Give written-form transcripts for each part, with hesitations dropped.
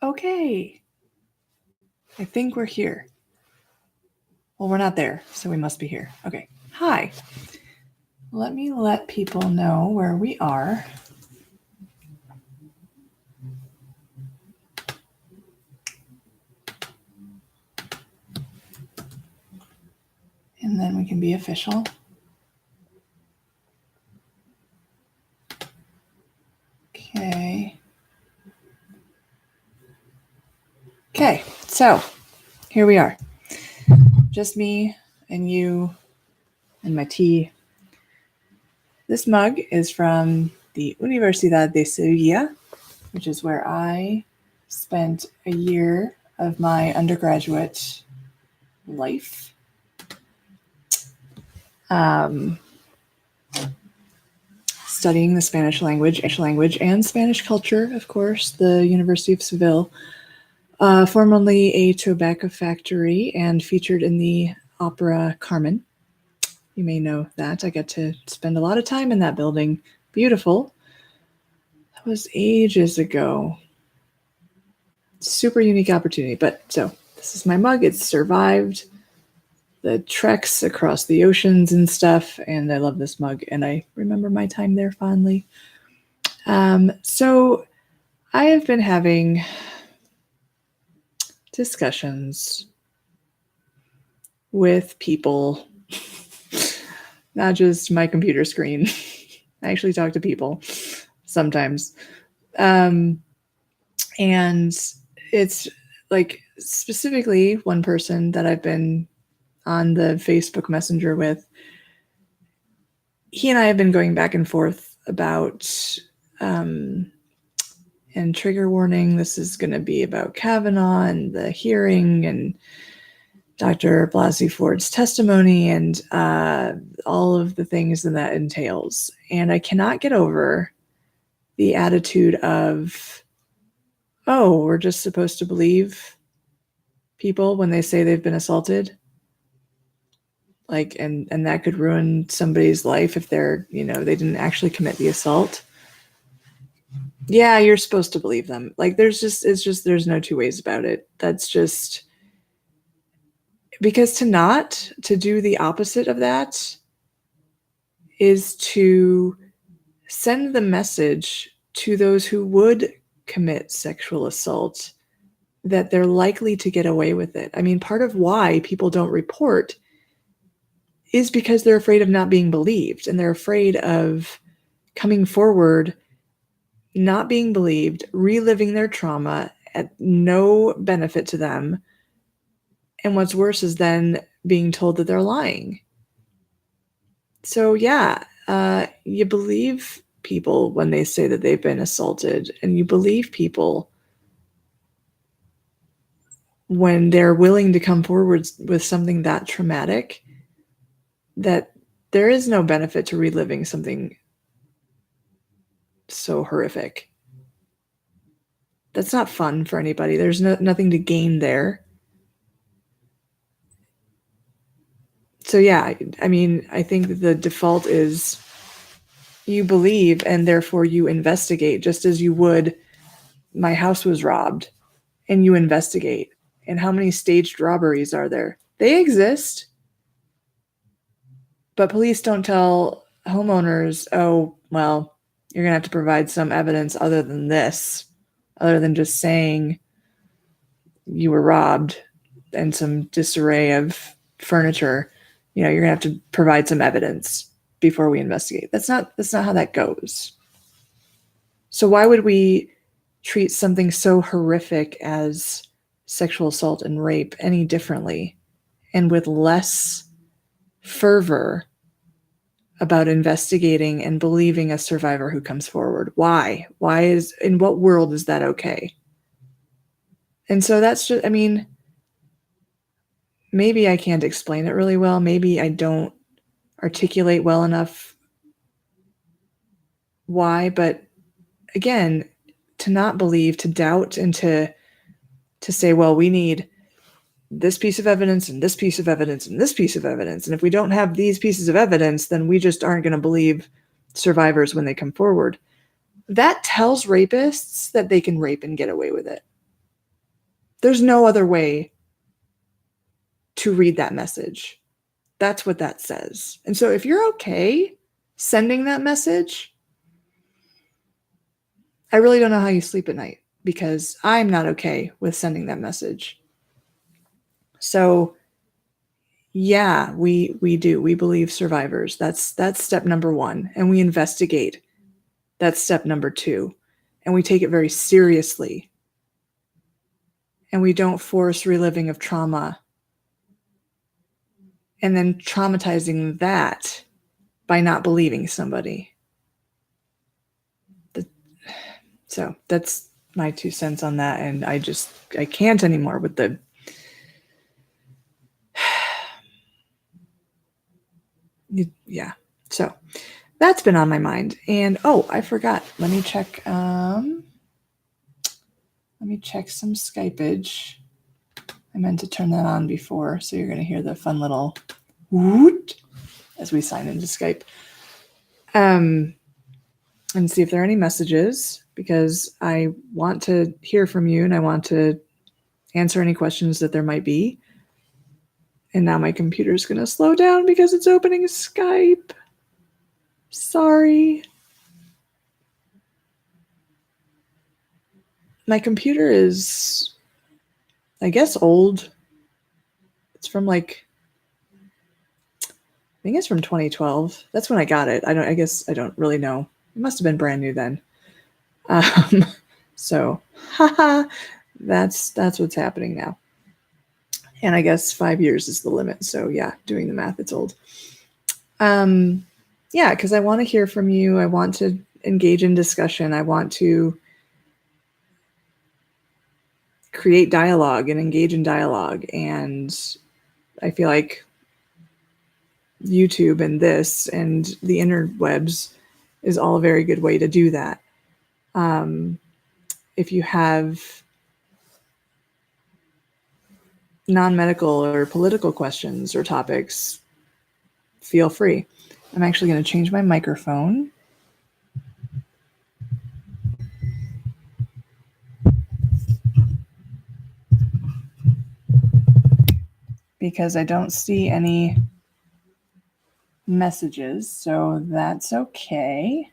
Okay. I think we're here. Well, we're not there, so we must be here. Okay. Hi. Let me let people know where we are. And then we can be official. Okay. Okay, so here we are. Just me and you and my tea. This mug is from the Universidad de Sevilla, which is where I spent a year of my undergraduate life. Studying the Spanish language and Spanish culture, of course, the University of Seville, formerly a tobacco factory and featured in the opera Carmen. You may know that. I got to spend a lot of time in that building. Beautiful. That was ages ago. Super unique opportunity. But so this is my mug. It's survived the treks across the oceans and stuff, and I love this mug, and I remember my time there fondly. So I have been having discussions with people, not just my computer screen. I actually talk to people sometimes. And it's like specifically one person that I've been on the Facebook Messenger with. He and I have been going back and forth about, and trigger warning, this is going to be about Kavanaugh and the hearing and Dr. Blasey Ford's testimony and all of the things that that entails. And I cannot get over the attitude of, oh, we're just supposed to believe people when they say they've been assaulted. Like, and that could ruin somebody's life if they're, they didn't actually commit the assault. Yeah, you're supposed to believe them. Like, there's no two ways about it. That's just, because to do the opposite of that is to send the message to those who would commit sexual assault that they're likely to get away with it. I mean, part of why people don't report is because they're afraid of not being believed, and they're afraid of coming forward, not being believed, reliving their trauma at no benefit to them. And what's worse is then being told that they're lying. So yeah, you believe people when they say that they've been assaulted, and you believe people when they're willing to come forward with something that traumatic, that there is no benefit to reliving something so horrific. That's not fun for anybody. There's nothing to gain there. So yeah, I mean, I think that the default is you believe and therefore you investigate, just as you would, my house was robbed, and you investigate. And how many staged robberies are there? They exist. But police don't tell homeowners, oh, well, you're going to have to provide some evidence other than this, other than just saying you were robbed and some disarray of furniture. You're going to have to provide some evidence before we investigate. That's not how that goes. So why would we treat something so horrific as sexual assault and rape any differently and with less fervor about investigating and believing a survivor who comes forward? Why? In what world is that okay? And so that's just, I mean, maybe I can't explain it really well. Maybe I don't articulate well enough why, but again, to not believe, to doubt, and to say, well, we need this piece of evidence and this piece of evidence and this piece of evidence. And if we don't have these pieces of evidence, then we just aren't going to believe survivors when they come forward. That tells rapists that they can rape and get away with it. There's no other way to read that message. That's what that says. And so if you're okay sending that message, I really don't know how you sleep at night, because I'm not okay with sending that message. So yeah, we do. We believe survivors. That's step number 1. And we investigate. That's step number 2. And we take it very seriously. And we don't force reliving of trauma and then traumatizing that by not believing somebody. So that's my 2 cents on that. And I can't anymore with the yeah. So that's been on my mind. And oh, I forgot. Let me check some Skypeage. I meant to turn that on before, so you're going to hear the fun little woot as we sign into Skype. And see if there are any messages, because I want to hear from you and I want to answer any questions that there might be. And now my computer's going to slow down because it's opening Skype. Sorry. My computer is, I guess, old. It's from I think it's from 2012. That's when I got it. I guess I don't really know. It must have been brand new then. So, haha, that's what's happening now. And I guess 5 years is the limit. So yeah, doing the math, it's old. Yeah, because I want to hear from you. I want to engage in discussion. I want to create dialogue and engage in dialogue. And I feel like YouTube and this and the interwebs is all a very good way to do that. If you have non-medical or political questions or topics, feel free. I'm actually going to change my microphone. Because I don't see any messages, so that's okay.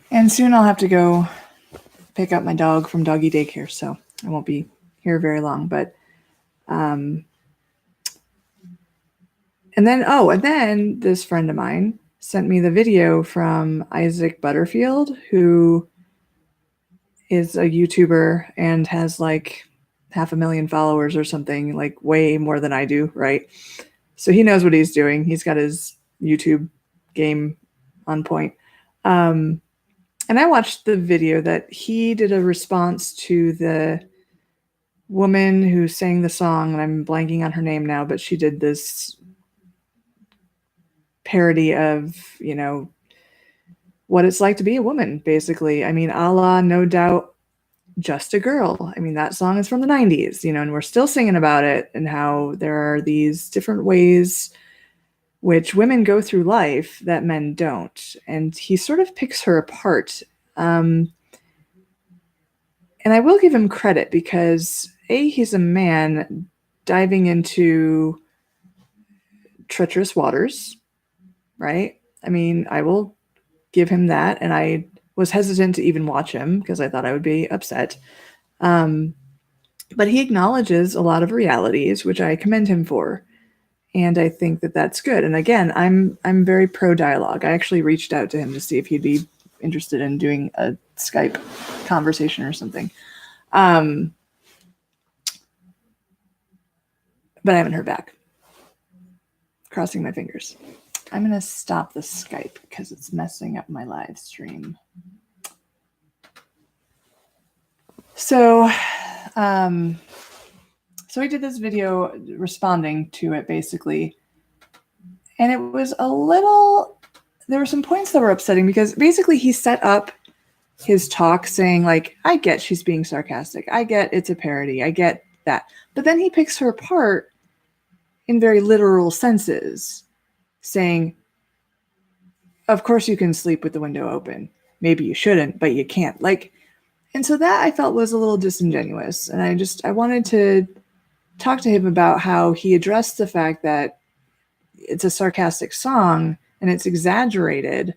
And soon I'll have to go pick up my dog from doggy daycare, so I won't be here very long. But and then this friend of mine sent me the video from Isaac Butterfield, who is a YouTuber and has 500,000 followers or something, way more than I do, right? So he knows what he's doing. He's got his YouTube game on point. And I watched the video that he did a response to the woman who sang the song, and I'm blanking on her name now, but she did this parody of, what it's like to be a woman, basically. I mean, a la No Doubt, Just a Girl. I mean, that song is from the 90s, and we're still singing about it, and how there are these different ways which women go through life that men don't. And he sort of picks her apart. And I will give him credit because, A, he's a man diving into treacherous waters, right? I mean, I will give him that. And I was hesitant to even watch him because I thought I would be upset. But he acknowledges a lot of realities, which I commend him for. And I think that that's good. And again, I'm very pro dialogue. I actually reached out to him to see if he'd be interested in doing a Skype conversation or something. But I haven't heard back. Crossing my fingers. I'm going to stop the Skype because it's messing up my live stream. So he did this video responding to it, basically. And it was there were some points that were upsetting because basically he set up his talk saying, I get she's being sarcastic. I get it's a parody. I get that. But then he picks her apart in very literal senses, saying, of course you can sleep with the window open. Maybe you shouldn't, but you can't. And so that I felt was a little disingenuous. And I wanted to talk to him about how he addressed the fact that it's a sarcastic song and it's exaggerated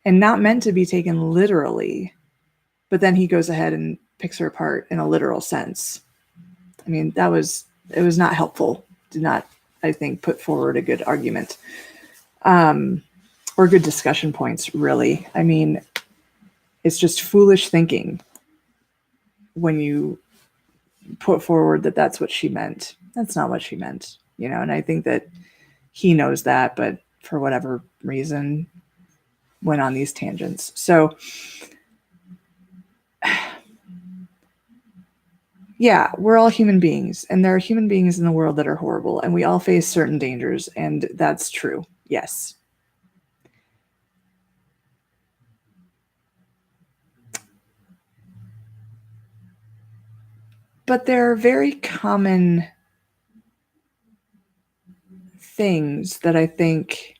and not meant to be taken literally. But then he goes ahead and picks her apart in a literal sense. I mean, it was not helpful. Did not, I think, put forward a good argument or good discussion points, really. I mean, it's just foolish thinking when you put forward that that's what she meant. That's not what she meant, you know, and I think that he knows that, but for whatever reason went on these tangents. So yeah, we're all human beings, and there are human beings in the world that are horrible, and we all face certain dangers, and that's true. Yes. But there are very common things that I think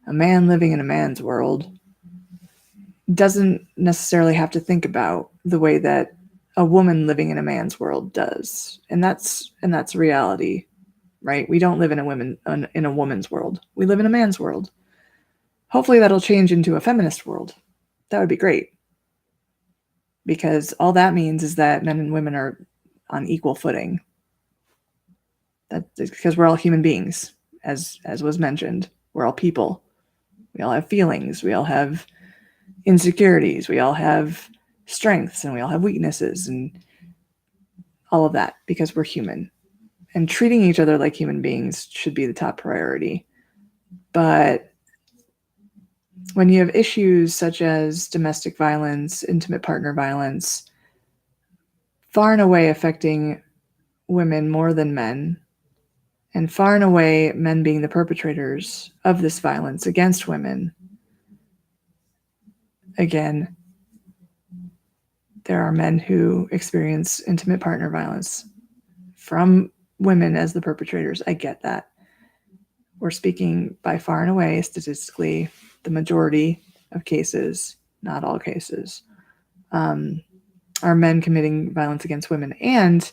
a man living in a man's world doesn't necessarily have to think about the way that a woman living in a man's world does. And that's reality, right? We don't live in a woman's world. We live in a man's world. Hopefully that'll change into a feminist world. That would be great. Because all that means is that men and women are on equal footing. That's because we're all human beings, as was mentioned. We're all people. We all have feelings. We all have insecurities. We all have strengths, and we all have weaknesses, and all of that, because we're human. And treating each other like human beings should be the top priority. But when you have issues such as domestic violence, intimate partner violence, far and away affecting women more than men, and far and away men being the perpetrators of this violence against women, again, there are men who experience intimate partner violence from women as the perpetrators. I get that. We're speaking by far and away, statistically, the majority of cases, not all cases, are men committing violence against women. And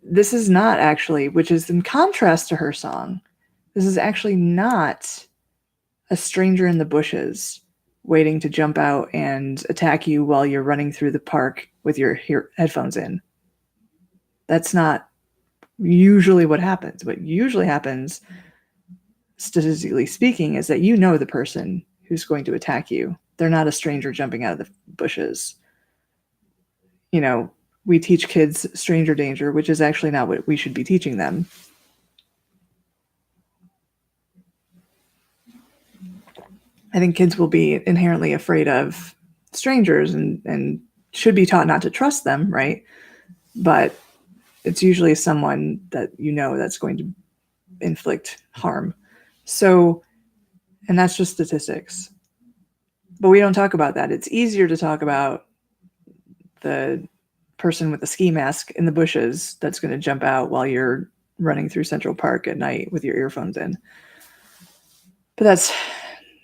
this is not actually, which is in contrast to her song, this is actually not a stranger in the bushes waiting to jump out and attack you while you're running through the park with your headphones in. That's not usually what happens. What usually happens, statistically speaking, is that you know the person who's going to attack you. They're not a stranger jumping out of the bushes. You know, we teach kids stranger danger, which is actually not what we should be teaching them. I think kids will be inherently afraid of strangers and should be taught not to trust them, right? But it's usually someone that you know that's going to inflict harm. So, and that's just statistics. But we don't talk about that. It's easier to talk about the person with the ski mask in the bushes that's going to jump out while you're running through Central Park at night with your earphones in. But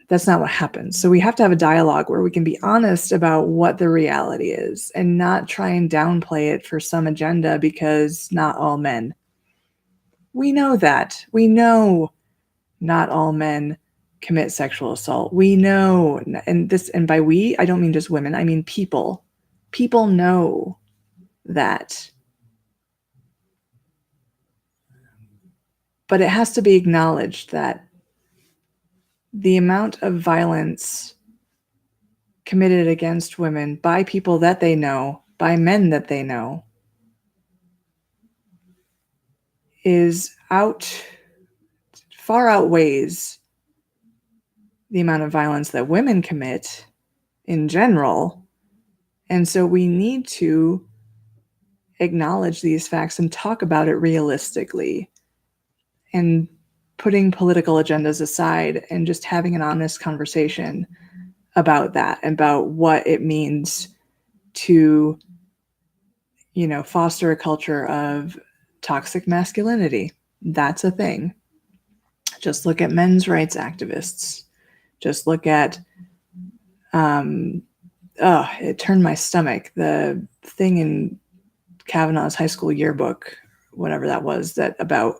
that's not what happens. So we have to have a dialogue where we can be honest about what the reality is and not try and downplay it for some agenda, because not all men. We know that. We know not all men commit sexual assault. We know, and by we, I don't mean just women, I mean people. People know that. But it has to be acknowledged that the amount of violence committed against women by people that they know, by men that they know, is far outweighs the amount of violence that women commit in general. And so we need to acknowledge these facts and talk about it realistically, and putting political agendas aside and just having an honest conversation about that, about what it means to, you know, foster a culture of toxic masculinity. That's a thing. Just look at men's rights activists. Just look at it turned my stomach. The thing in Kavanaugh's high school yearbook, whatever that was, that about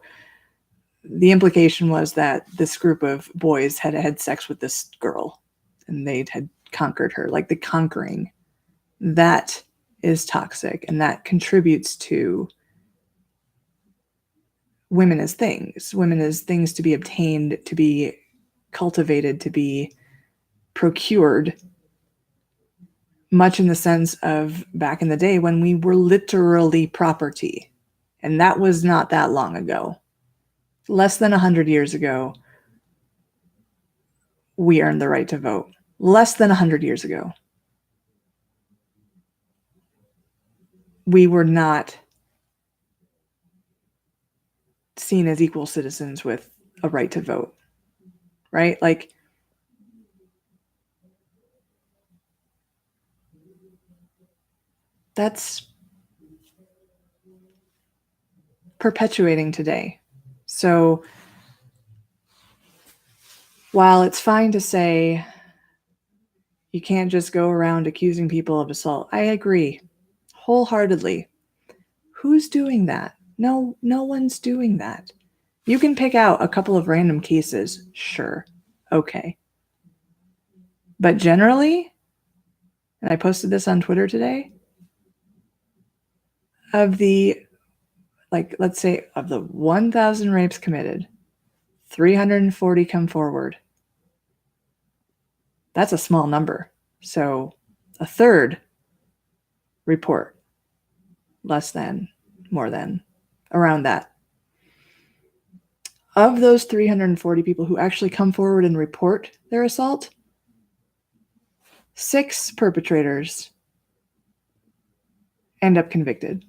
the implication was that this group of boys had had sex with this girl and they had conquered her. Like the conquering, that is toxic, and that contributes to women as things to be obtained, to be cultivated, to be procured, much in the sense of back in the day when we were literally property. And that was not that long ago. Less than 100 years ago, we earned the right to vote. Less than 100 years ago. We were not seen as equal citizens with a right to vote, right? Like, that's perpetuating today. So while it's fine to say you can't just go around accusing people of assault, I agree wholeheartedly. Who's doing that? No one's doing that. You can pick out a couple of random cases, sure, okay. But generally, and I posted this on Twitter today, of the, like, let's say of the 1,000 rapes committed, 340 come forward. That's a small number. So a third report, less than, more than, around that. Of those 340 people who actually come forward and report their assault, 6 perpetrators end up convicted.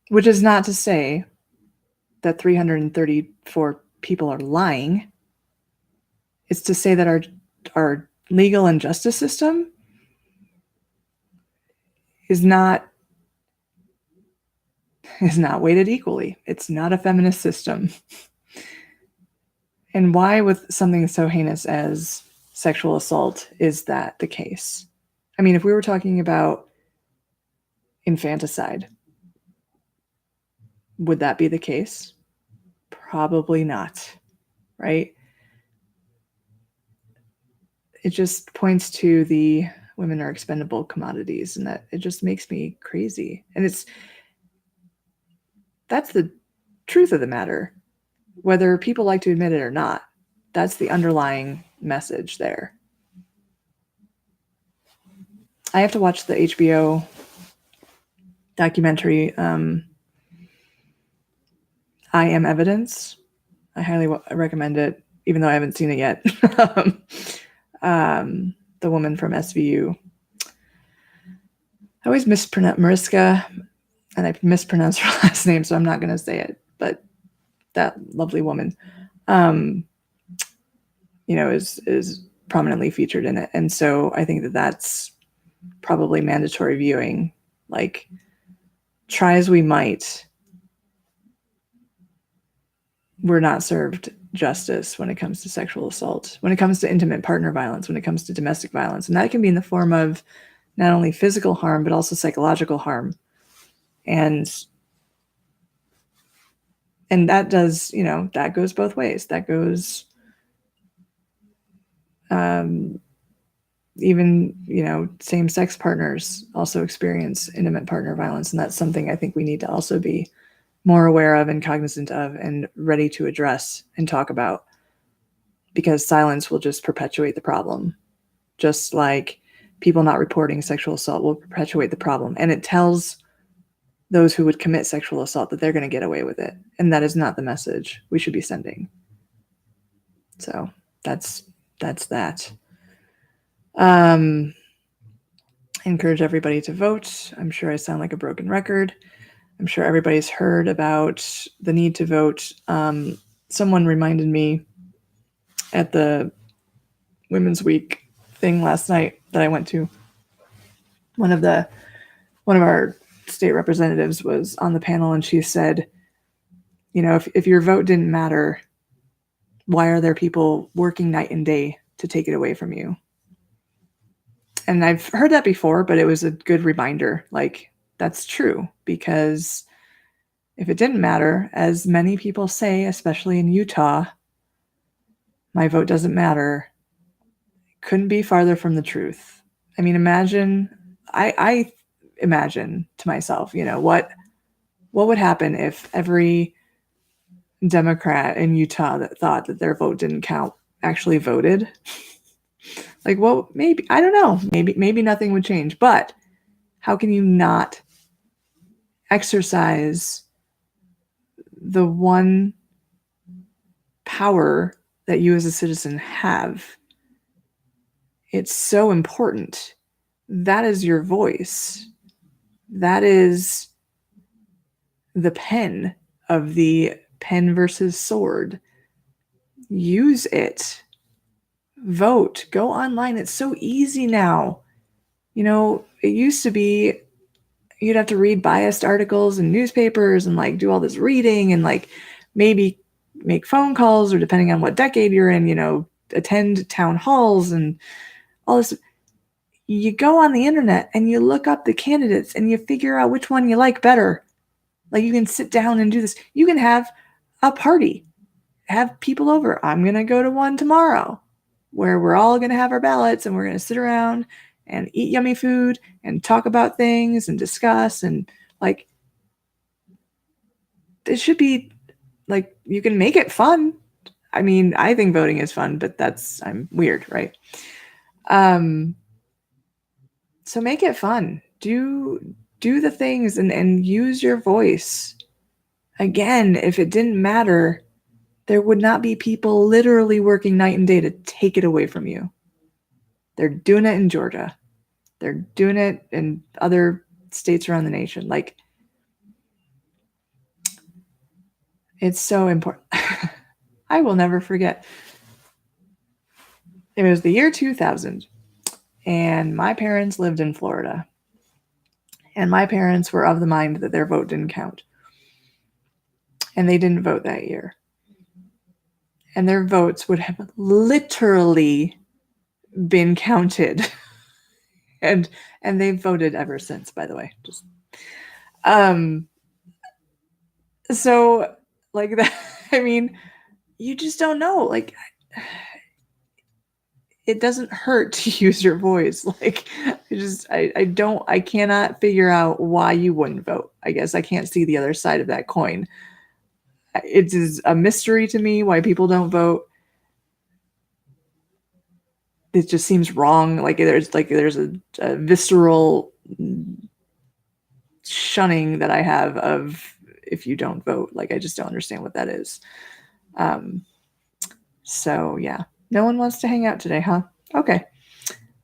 Which is not to say that 334 people are lying. It's to say that our legal and justice system is not weighted equally. It's not a feminist system. And why with something so heinous as sexual assault is that the case? I mean, if we were talking about infanticide, would that be the case? Probably not, right? It just points to the women are expendable commodities, and that it just makes me crazy. And that's the truth of the matter, whether people like to admit it or not. That's the underlying message there. I have to watch the HBO documentary, I Am Evidence. I highly recommend it, even though I haven't seen it yet. The woman from SVU. I always mispronounce Mariska, and I mispronounce her last name, so I'm not going to say it. But that lovely woman, is prominently featured in it, and so I think that that's probably mandatory viewing. Like, try as we might, we're not served justice when it comes to sexual assault, when it comes to intimate partner violence, when it comes to domestic violence. And that can be in the form of not only physical harm, but also psychological harm. And that does, that goes both ways. That goes, even, same-sex partners also experience intimate partner violence. And that's something I think we need to also be more aware of and cognizant of and ready to address and talk about, because silence will just perpetuate the problem. Just like people not reporting sexual assault will perpetuate the problem. And it tells those who would commit sexual assault that they're going to get away with it. And that is not the message we should be sending. So that's that. Encourage everybody to vote. I'm sure I sound like a broken record. I'm sure everybody's heard about the need to vote. Someone reminded me at the Women's Week thing last night that I went to. One of our state representatives was on the panel, and she said, if your vote didn't matter, why are there people working night and day to take it away from you? And I've heard that before, but it was a good reminder. Like, that's true, because if it didn't matter, as many people say, especially in Utah, my vote doesn't matter, couldn't be farther from the truth. I mean, imagine, I imagine to myself, what would happen if every Democrat in Utah that thought that their vote didn't count actually voted? Like, well, maybe, I don't know, maybe nothing would change, but how can you not exercise the one power that you as a citizen have? It's so important. That is your voice. That is the pen of the pen versus sword. Use it. Vote. Go online. It's so easy now. It used to be you'd have to read biased articles in newspapers and like do all this reading and like maybe make phone calls, or depending on what decade you're in, attend town halls and all this. You go on the internet and you look up the candidates and you figure out which one you like better. Like, you can sit down and do this. You can have a party, have people over. I'm going to go to one tomorrow where we're all going to have our ballots and we're going to sit around and eat yummy food and talk about things and discuss. And like, it should be like, you can make it fun. I mean, I think voting is fun, but I'm weird, right? So make it fun. Do the things and use your voice. Again, if it didn't matter, there would not be people literally working night and day to take it away from you. They're doing it in Georgia. They're doing it in other states around the nation. Like, it's so important. I will never forget. It was the year 2000, and my parents lived in Florida. And my parents were of the mind that their vote didn't count. And they didn't vote that year. And their votes would have literally been counted. And they've voted ever since, by the way. Just so like that, I mean, you just don't know. Like, it doesn't hurt to use your voice. Like, I cannot figure out why you wouldn't vote. I guess I can't see the other side of that coin. It is a mystery to me why people don't vote. It just seems wrong. Like, there's a visceral shunning that I have of, if you don't vote. Like, I just don't understand what that is. So yeah, no one wants to hang out today, huh? Okay.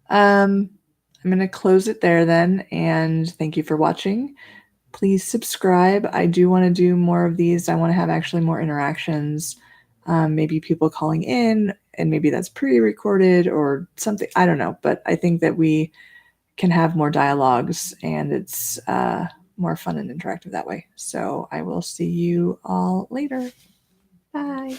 I'm going to close it there then, and thank you for watching. Please subscribe. I do want to do more of these. I want to have actually more interactions. Maybe people calling in, and maybe that's pre-recorded or something. I don't know, but I think that we can have more dialogues, and it's more fun and interactive that way. So I will see you all later. Bye.